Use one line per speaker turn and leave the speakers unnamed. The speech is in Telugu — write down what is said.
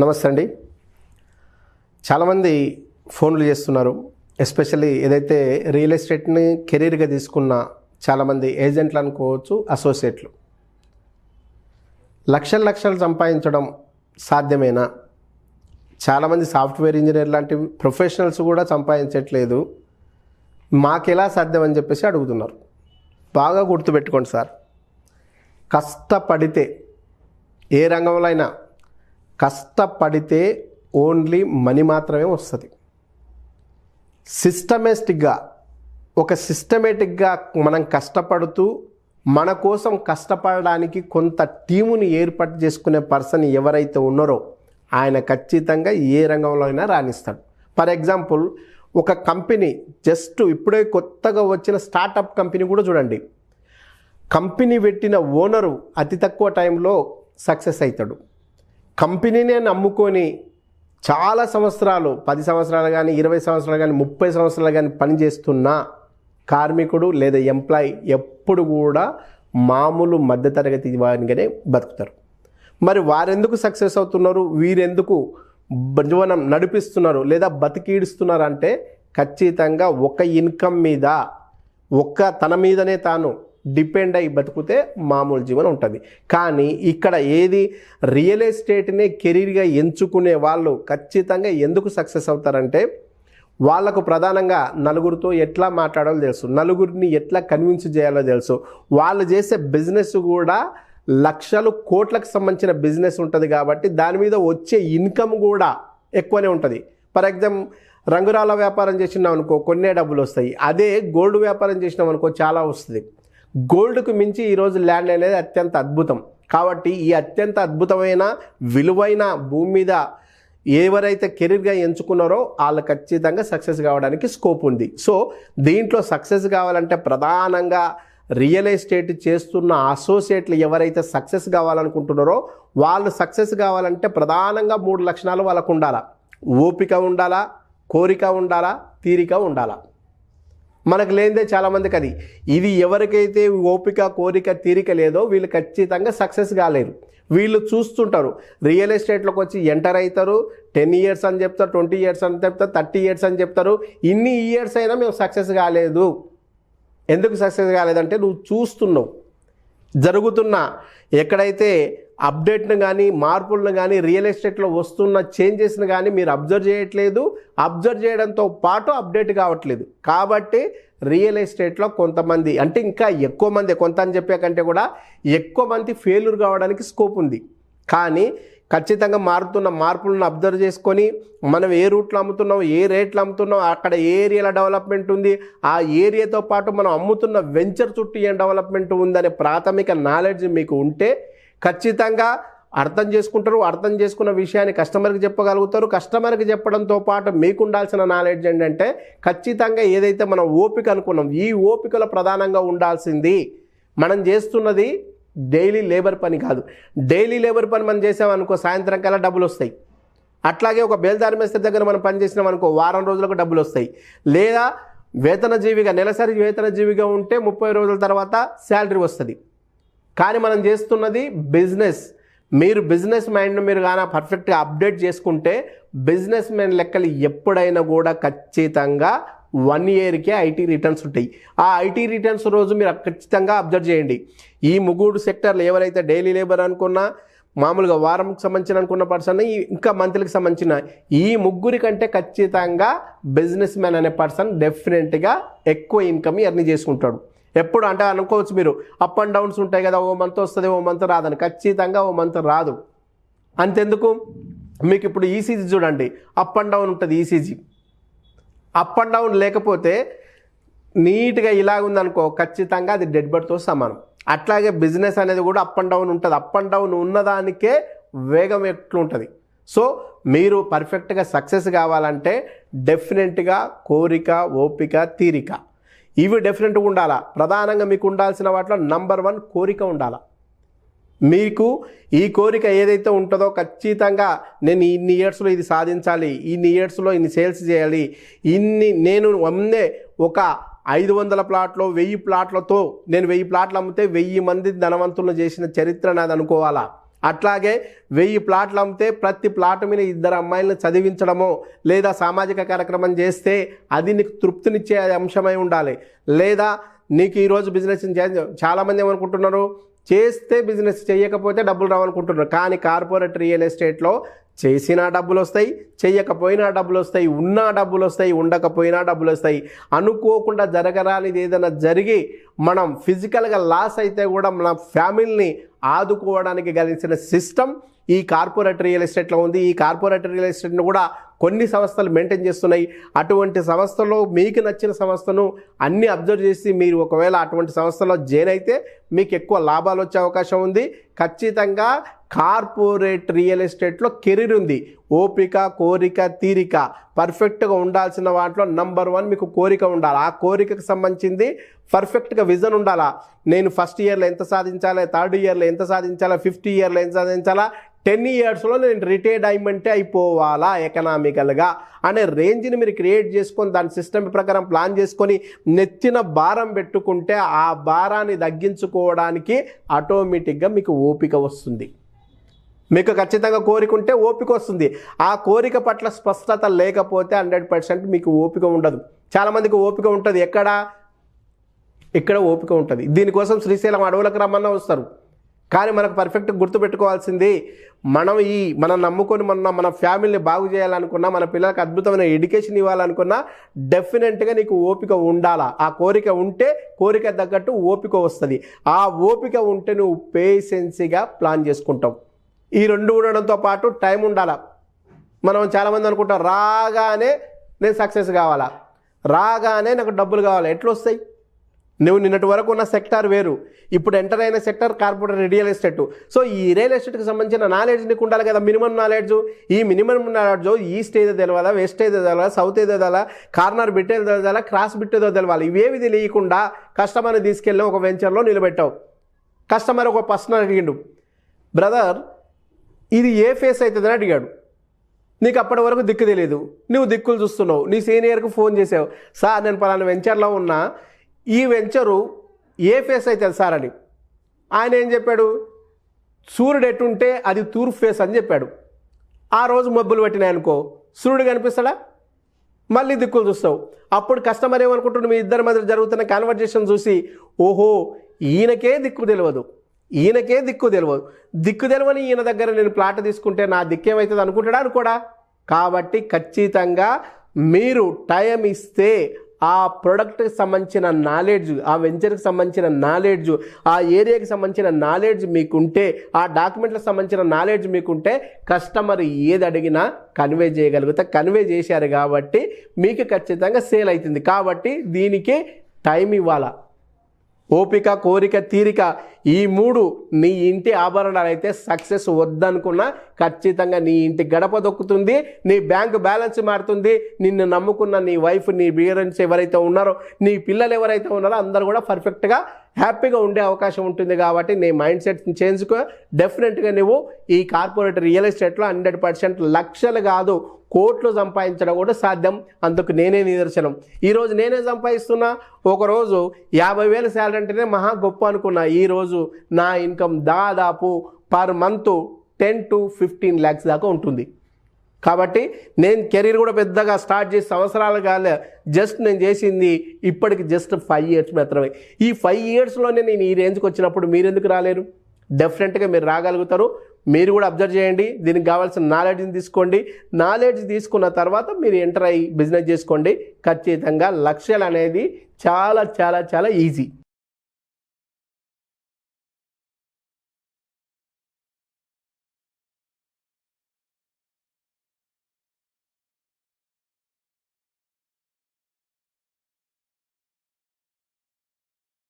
నమస్తే అండి. చాలామంది ఫోన్లు చేస్తున్నారు. ఎస్పెషల్లీ ఏదైతే రియల్ ఎస్టేట్ని కెరీర్గా తీసుకున్న చాలామంది ఏజెంట్లు అనుకోవచ్చు, అసోసియేట్లు. లక్షలు సంపాదించడం సాధ్యమేనా? చాలామంది సాఫ్ట్వేర్ ఇంజనీర్ లాంటి ప్రొఫెషనల్స్ కూడా సంపాదించట్లేదు, మాకెలా సాధ్యం అని చెప్పేసి అడుగుతున్నారు. బాగా గుర్తుపెట్టుకోండి సార్, కష్టపడితే ఏ రంగంలో అయినా కష్టపడితే ఓన్లీ మనీ మాత్రమే వస్తుంది. సిస్టమేటిక్గా మనం కష్టపడుతూ మన కోసం కష్టపడడానికి కొంత టీముని ఏర్పాటు చేసుకునే పర్సన్ ఎవరైతే ఉన్నారో ఆయన ఖచ్చితంగా ఏ రంగంలో అయినా రాణిస్తాడు. ఫర్ ఎగ్జాంపుల్, ఒక కంపెనీ జస్ట్ ఇప్పుడే కొత్తగా వచ్చిన స్టార్టప్ కంపెనీ కూడా చూడండి. కంపెనీ పెట్టిన ఓనరు అతి తక్కువ టైంలో సక్సెస్ అవుతాడు. కంపెనీనే నమ్ముకొని చాలా సంవత్సరాలు, 10 సంవత్సరాలు కానీ, 20 సంవత్సరాలు కానీ, 30 సంవత్సరాలు కానీ పనిచేస్తున్న కార్మికుడు లేదా ఎంప్లాయీ ఎప్పుడు కూడా మామూలు మధ్యతరగతి వారిగానే బతుకుతారు. మరి వారెందుకు సక్సెస్ అవుతున్నారు, వీరెందుకు జీవనం నడిపిస్తున్నారు లేదా బతికీడుస్తున్నారు అంటే ఖచ్చితంగా ఒక ఇన్కమ్ మీద, తన మీదనే తాను డిపెండ్ అయి బతికితే మామూలు జీవనం ఉంటుంది. కానీ ఇక్కడ ఏది రియల్ ఎస్టేట్ని కెరీర్గా ఎంచుకునే వాళ్ళు ఖచ్చితంగా ఎందుకు సక్సెస్ అవుతారంటే వాళ్ళకు ప్రధానంగా నలుగురితో ఎట్లా మాట్లాడాలో తెలుసు, నలుగురిని ఎట్లా కన్విన్స్ చేయాలో తెలుసు. వాళ్ళు చేసే బిజినెస్ కూడా లక్షలు కోట్లకు సంబంధించిన బిజినెస్ ఉంటుంది కాబట్టి దాని మీద వచ్చే ఇన్కమ్ కూడా ఎక్కువనే ఉంటుంది. ఫర్ ఎగ్జాంపుల్, రంగురాల వ్యాపారం చేసినాం అనుకో కొన్నే డబ్బులు వస్తాయి. అదే గోల్డ్ వ్యాపారం చేసినాం అనుకో చాలా వస్తుంది. గోల్డ్కు మించి ఈరోజు ల్యాండ్ అనేది అత్యంత అద్భుతం. కాబట్టి ఈ అత్యంత అద్భుతమైన విలువైన భూమి మీద ఎవరైతే కెరీర్గా ఎంచుకున్నారో వాళ్ళు ఖచ్చితంగా సక్సెస్ కావడానికి స్కోప్ ఉంది. సో దీంట్లో సక్సెస్ కావాలంటే ప్రధానంగా రియల్ ఎస్టేట్ చేస్తున్న అసోసియేట్లు ఎవరైతే సక్సెస్ కావాలనుకుంటున్నారో వాళ్ళు సక్సెస్ కావాలంటే ప్రధానంగా 3 లక్షణాలు వాళ్ళకు ఉండాలా. ఓపిక ఉండాలా, కోరిక ఉండాలా, తీరిక ఉండాలా. మనకు లేనిదే చాలామందికి అది. ఇది ఎవరికైతే ఓపిక, కోరిక, తీరిక లేదో వీళ్ళు ఖచ్చితంగా సక్సెస్ కాలేరు. వీళ్ళు చూస్తుంటారు, రియల్ ఎస్టేట్లోకి వచ్చి ఎంటర్ అవుతారు, 10 ఇయర్స్ అని చెప్తారు, 20 ఇయర్స్ అని చెప్తారు, 30 ఇయర్స్ అని చెప్తారు. ఇన్ని ఇయర్స్ అయినా మేము సక్సెస్ కాలేదు. ఎందుకు సక్సెస్ కాలేదంటే నువ్వు చూస్తున్నావు జరుగుతున్న ఎక్కడైతే అప్డేట్ను కానీ, మార్పులను కానీ, రియల్ ఎస్టేట్లో వస్తున్న చేంజెస్ని కానీ మీరు అబ్జర్వ్ చేయట్లేదు. అబ్జర్వ్ చేయడంతో పాటు అప్డేట్ కావట్లేదు. కాబట్టి రియల్ ఎస్టేట్లో కొంతమంది, అంటే ఇంకా ఎక్కువ మంది, కొంత అని చెప్పే కంటే కూడా ఎక్కువ మంది ఫెయిల్యూర్ కావడానికి స్కోప్ ఉంది. కానీ ఖచ్చితంగా మారుతున్న మార్పులను అబ్జర్వ్ చేసుకొని మనం ఏ రూట్లో అమ్ముతున్నాం, ఏ రేట్లో అమ్ముతున్నాం, అక్కడ ఏ ఏరియాలో డెవలప్మెంట్ ఉంది, ఆ ఏరియాతో పాటు మనం అమ్ముతున్న వెంచర్ చుట్టూ ఏం డెవలప్మెంట్ ఉందనే ప్రాథమిక నాలెడ్జ్ మీకు ఉంటే ఖచ్చితంగా అర్థం చేసుకుంటారు. అర్థం చేసుకున్న విషయాన్ని కస్టమర్కి చెప్పగలుగుతారు. కస్టమర్కి చెప్పడంతో పాటు మీకు ఉండాల్సిన నాలెడ్జ్ ఏంటంటే ఖచ్చితంగా ఏదైతే మనం ఓపిక అనుకున్నాం, ఈ ఓపికలో ప్రధానంగా ఉండాల్సింది మనం చేస్తున్నది డైలీ లేబర్ పని కాదు. డైలీ లేబర్ పని మనం చేసామనుకో సాయంత్రం కల్లా డబ్బులు వస్తాయి. అట్లాగే ఒక బేల్దారి మేస్త్రి దగ్గర మనం పని చేసినాం అనుకో వారం రోజులకు డబ్బులు వస్తాయి. లేదా వేతనజీవిగా, నెలసరి వేతనజీవిగా ఉంటే 30 రోజుల తర్వాత శాలరీ వస్తుంది. కానీ మనం చేస్తున్నది బిజినెస్. మీరు బిజినెస్ మైండ్ను మీరు కానీ పర్ఫెక్ట్గా అప్డేట్ చేసుకుంటే బిజినెస్ మైండ్ లెక్కలు ఎప్పుడైనా కూడా ఖచ్చితంగా 1 ఇయర్కే ఐటీ రిటర్న్స్ ఉంటాయి. ఆ ఐటీ రిటర్న్స్ రోజు మీరు ఖచ్చితంగా అబ్జర్వ్ చేయండి. ఈ 3 సెక్టర్లు ఎవరైతే డైలీ లేబర్ అనుకున్నా, మామూలుగా వారంకి సంబంధించిన అనుకున్న పర్సన్, ఇంకా మంత్లీకి సంబంధించిన ఈ 3 కంటే ఖచ్చితంగా బిజినెస్ మ్యాన్ అనే పర్సన్ డెఫినెట్గా ఎక్కువ ఇన్కమ్ ఎర్న్ చేసుకుంటాడు. ఎప్పుడు అంటే అనుకోవచ్చు మీరు, అప్ అండ్ డౌన్స్ ఉంటాయి కదా, ఓ మంత్ వస్తుంది, ఓ మంత్ రాదని. ఖచ్చితంగా ఓ మంత్ రాదు. అంతెందుకు, మీకు ఇప్పుడు ఈసీజీ చూడండి, అప్ అండ్ డౌన్ ఉంటుంది. ఈసీజీ అప్ అండ్ డౌన్ లేకపోతే నీట్గా ఇలాగుందనుకో ఖచ్చితంగా అది డెడ్ బర్డ్తో సమానం. అట్లాగే బిజినెస్ అనేది కూడా అప్ అండ్ డౌన్ ఉంటుంది. అప్ అండ్ డౌన్ ఉన్నదానికే వేగం ఎట్లుంటుంది. సో మీరు పర్ఫెక్ట్గా సక్సెస్ కావాలంటే డెఫినెట్గా కోరిక, ఓపిక, తీరిక ఇవి డెఫినెట్గా ఉండాలా. ప్రధానంగా మీకు ఉండాల్సిన వాటిలో నంబర్ 1 కోరిక ఉండాలా. మీకు ఈ కోరిక ఏదైతే ఉంటుందో ఖచ్చితంగా నేను ఇన్ని ఇయర్స్లో ఇది సాధించాలి, ఇన్ని ఇయర్స్లో ఇన్ని సేల్స్ చేయాలి, నేను అమ్మే ఒక 500 ప్లాట్లో 1000 ప్లాట్లతో నేను 1000 ప్లాట్లు అమ్మితే 1000 మంది ధనవంతులను చేసిన చరిత్ర నాది అనుకోవాలా. అట్లాగే 1000 ప్లాట్లు అమ్మితే ప్రతి ప్లాట్ మీద 2 అమ్మాయిలను చదివించడమో లేదా సామాజిక కార్యక్రమం చేస్తే అది నీకు తృప్తినిచ్చే అంశమై ఉండాలి. లేదా నీకు ఈరోజు బిజినెస్ చాలామంది ఏమనుకుంటున్నారు, చేస్తే బిజినెస్ చేయకపోతే డబ్బులు రావనుకుంటున్నారు. కానీ కార్పొరేట్ రియల్ ఎస్టేట్లో చేసినా డబ్బులు వస్తాయి, చేయకపోయినా డబ్బులు వస్తాయి, ఉన్నా డబ్బులు వస్తాయి, ఉండకపోయినా డబ్బులు వస్తాయి. అనుకోకుండా జరగరానిది ఏదైనా జరిగి మనం ఫిజికల్గా లాస్ అయితే కూడా మన ఫ్యామిలీని ఆదుకోవడానికి కలిసిన సిస్టమ్ ఈ కార్పొరేట్ రియల్ ఎస్టేట్లో ఉంది. ఈ కార్పొరేట్ రియల్ ఎస్టేట్ను కూడా కొన్ని సంస్థలు మెయింటైన్ చేస్తున్నాయి. అటువంటి సంస్థలో మీకు నచ్చిన సంస్థను అన్ని అబ్జర్వ్ చేసి మీరు ఒకవేళ అటువంటి సంస్థలో జాయిన్ అయితే మీకు ఎక్కువ లాభాలు వచ్చే అవకాశం ఉంది. ఖచ్చితంగా కార్పొరేట్ రియల్ ఎస్టేట్లో కెరీర్ ఉంది. ఓపిక, కోరిక, తీరిక పర్ఫెక్ట్గా ఉండాల్సిన వాటిలో నంబర్ 1 మీకు కోరిక ఉండాలి. ఆ కోరికకు సంబంధించింది పర్ఫెక్ట్గా విజన్ ఉండాలా. నేను ఫస్ట్ ఇయర్లో ఎంత సాధించాలి, థర్డ్ ఇయర్లో ఎంత సాధించాలా, 5th ఇయర్లో ఎంత సాధించాలా, 10 yearsలో నేను రిటైర్డ్ అయ్యమంటే అయిపోవాలా ఎకనామికల్గా అనే రేంజ్ని మీరు క్రియేట్ చేసుకొని దాని సిస్టమ్ ప్రకారం ప్లాన్ చేసుకొని నెత్తిన భారం పెట్టుకుంటే ఆ భారాన్ని తగ్గించుకోవడానికి ఆటోమేటిక్గా మీకు ఓపిక వస్తుంది. మీకు ఖచ్చితంగా కోరిక ఉంటే ఓపిక వస్తుంది. ఆ కోరిక పట్ల స్పష్టత లేకపోతే 100% మీకు ఓపిక ఉండదు. చాలామందికి ఓపిక ఉంటుంది, ఇక్కడ ఓపిక ఉంటుంది. దీనికోసం శ్రీశైలం అడవులకు రమ్మన్నా వస్తారు. కానీ మనకు పర్ఫెక్ట్గా గుర్తుపెట్టుకోవాల్సింది, మనం నమ్ముకొని మన ఫ్యామిలీని బాగు చేయాలనుకున్నా, మన పిల్లలకు అద్భుతమైన ఎడ్యుకేషన్ ఇవ్వాలనుకున్నా డెఫినెట్గా నీకు ఓపిక ఉండాలా. ఆ కోరిక ఉంటే కోరిక తగ్గట్టు ఓపిక వస్తుంది. ఆ ఓపిక ఉంటే నువ్వు పేషెన్సీగా ప్లాన్ చేసుకుంటావు. ఈ 2 ఉండడంతో పాటు టైం ఉండాలా. మనం చాలామంది అనుకుంటాం రాగానే నేను సక్సెస్ కావాలా, రాగానే నాకు డబ్బులు కావాలా. ఎట్లా వస్తాయి? నువ్వు నిన్నటి వరకు ఉన్న సెక్టార్ వేరు, ఇప్పుడు ఎంటర్ అయిన sector corporate real estate. So ఈ రియల్ ఎస్టేట్కి సంబంధించిన నాలెడ్జ్ నీకు ఉండాలి కదా, మినిమం నాలెడ్జ్. ఈ మినిమం నాలెడ్జ్ ఈస్ట్ ఏదో తెలవాలా, వెస్ట్ ఏదో తెలవాలా, సౌత్ ఏదో తెలవాలా, కార్నర్ బిట్ ఏదో తెలవాలా, క్రాస్ బిట్ ఏదో తెలవాలి. ఇవేవి తెలియకుండా కస్టమర్ని తీసుకెళ్ళి ఒక వెంచర్లో నిలబెట్టావు. కస్టమర్ ఒక పర్సన్ అడిగిండు, బ్రదర్ ఇది ఏ ఫేస్ అవుతుందని అడిగాడు. నీకు అప్పటి వరకు దిక్కు తెలియదు, నువ్వు దిక్కులు చూస్తున్నావు. నీ సీనియర్కి ఫోన్ చేసావు, సార్ నేను పలానా వెంచర్లో ఉన్నా, ఈ వెంచరు ఏ ఫేస్ అవుతుంది సార్ అని. ఆయన ఏం చెప్పాడు, సూర్యుడు ఎటుంటే అది తూర్పు ఫేస్ అని చెప్పాడు. ఆ రోజు మబ్బులు పట్టినాయి అనుకో, సూర్యుడు కనిపిస్తాడా? మళ్ళీ దిక్కులు చూస్తావు. అప్పుడు కస్టమర్ ఏమనుకుంటున్నాడు, మీ ఇద్దరి మధ్య జరుగుతున్న కాన్వర్జేషన్ చూసి, ఓహో ఈయనకే దిక్కు తెలియదు, దిక్కు తెలియని ఈయన దగ్గర నేను ప్లాట్ తీసుకుంటే నా దిక్కేమవుతుంది అనుకుంటాడా, అనుకోడా? కాబట్టి ఖచ్చితంగా మీరు టైం ఇస్తే ఆ ప్రోడక్ట్కి సంబంధించిన నాలెడ్జ్, ఆ వెంచర్కి సంబంధించిన నాలెడ్జ్, ఆ ఏరియాకి సంబంధించిన నాలెడ్జ్ మీకుంటే, ఆ డాక్యుమెంట్లకు సంబంధించిన నాలెడ్జ్ మీకుంటే కస్టమర్ ఏది అడిగినా కన్వే కన్వే చేశారు కాబట్టి మీకు ఖచ్చితంగా సేల్ అవుతుంది. కాబట్టి దీనికి టైం ఇవ్వాలా. ఓపిక, కోరిక, తీరిక ఈ 3 నీ ఇంటి ఆభరణాలు అయితే సక్సెస్ వద్దనుకున్నా ఖచ్చితంగా నీ ఇంటి గడప దొక్కుతుంది, నీ బ్యాంక్ బ్యాలెన్స్ మారుతుంది. నిన్ను నమ్ముకున్న నీ వైఫ్, నీ పేరెంట్స్ ఎవరైతే ఉన్నారో, నీ పిల్లలు ఎవరైతే ఉన్నారో అందరూ కూడా పర్ఫెక్ట్గా హ్యాపీగా ఉండే అవకాశం ఉంటుంది. కాబట్టి నీ మైండ్ సెట్ని చేంజ్కో. డెఫినెట్గా నువ్వు ఈ కార్పొరేట్ రియల్ ఎస్టేట్లో 100% లక్షలు కాదు కోట్లు సంపాదించడం కూడా సాధ్యం. అందుకు నేనే నిదర్శనం. ఈరోజు నేనే సంపాదిస్తున్నా. ఒకరోజు 50,000 శాలరీ అంటేనే మహా గొప్ప అనుకున్నా. ఈరోజు నా ఇన్కమ్ దాదాపు పర్ మంత్ 10 to 15 lakhs దాకా ఉంటుంది. కాబట్టి నేను కెరీర్ కూడా పెద్దగా స్టార్ట్ చేసి సంవత్సరాలు కాలే, జస్ట్ నేను చేసింది ఇప్పటికి జస్ట్ 5 years మాత్రమే. ఈ 5 yearsలోనే నేను ఈ రేంజ్కి వచ్చినప్పుడు మీరు ఎందుకు రాలేరు? డెఫినెట్గా మీరు రాగలుగుతారు. మీరు కూడా అబ్జర్వ్ చేయండి, దీనికి కావాల్సిన నాలెడ్జ్ని తీసుకోండి. నాలెడ్జ్ తీసుకున్న తర్వాత మీరు ఎంటర్ అయ్యి బిజినెస్ చేసుకోండి. ఖచ్చితంగా లక్ష్యాలు అనేది చాలా చాలా చాలా ఈజీ.